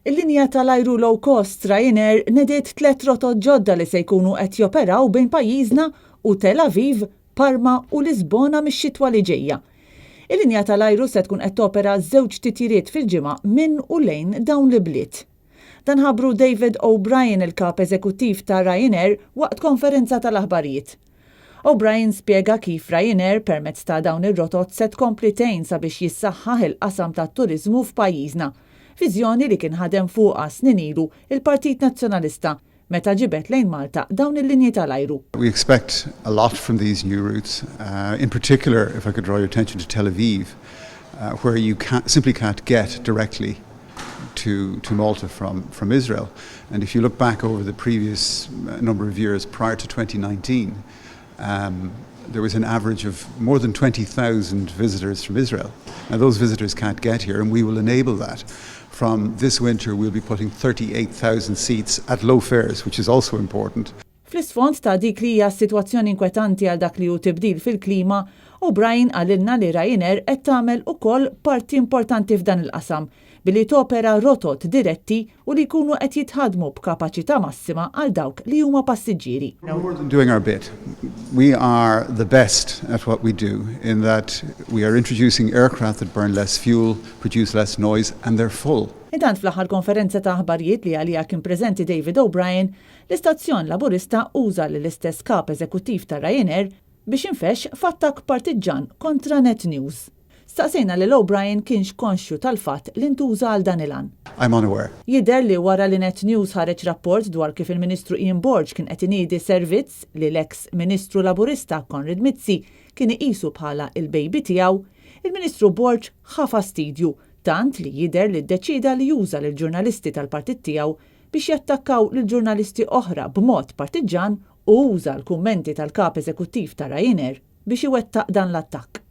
Il-linja tal-ajru low cost Ryanair nediet 3 rotot ġodda li se jkunu qed joperaw bejn pajjiżna u Tel Aviv, Parma u Lisbona mix-xitwa li ġejja. Il-linja tal-ajru se tkun qed topera 2 titjiriet fil-ġimgħa minn u lejn dawn l-bliet. Dan ħabru David O'Brien, il-kap eżekuttiv ta' Ryanair, waqt konferenza tal-aħbarijiet. O'Brien spjega kif Ryanair permezz ta' dawn ir-rotot se tkompli tgħin sabiex jissaħħaħ il-qasam tat-turiżmu f'pajjiżna. Viżjoni li kien ħadem fuqha snin ilu il-Partit Nazzjonalista meta ġibet lejn Malta dawn il-linji tal-ajru. We expect a lot from these new routes. In particular, if I could draw your attention to Tel Aviv, where you simply can't get directly to Malta from Israel. And if you look back over the previous number of years prior to 2019, there was an average of more than 20,000 visitors from Israel. Now those visitors can't get here, and we will enable that. From this winter we'll be putting 38,000 seats at low fares, which is also important. Fl-isfond ta' dik li hija sitwazzjoni inkwetanti għal dak li hu tibdil fil-klima, O'Brien għalilna li Ryanair qed tagħmel ukoll parti importanti f'dan il-qasam billi topera rotot diretti u li jkunu qed jitħadmu b'kapaċità massima għal dawk li huma passiġġieri. More than doing our bit. We are the best at what we do in that we are introducing aircraft that burn less fuel, produce less noise, and they're full. Intant fl-aħħar konferenza ta' aħbarijiet li għalija kien preżenti David O'Brien, l-istazzjon laburista uża l-istess kap eżekuttiv ta' Ryanair biex infex f'attakk partiġan kontra Net News. Staqsejna li O'Brien kienx konxju tal-fatt li ntuża għal dan il-għan. I'm unaware. Jidher li wara li Net News ħareġ rapport dwar kif il-Ministru Ian Borge kien qed iniedi servizz li l-eks Ministru Laburista Konrad Mizzi kien iqisu bħala il-bejbi tiegħu, il-Ministru Borge ħa fastidju tant li jidher li ddeċida li juża lill-ġurnalisti tal-partit tiegħu biex jattakkaw lil ġurnalisti oħra b'mod partiġan u uża l-kummenti tal-kap eżekuttiv ta' Ryanair biex iwettaq dan l-attakk.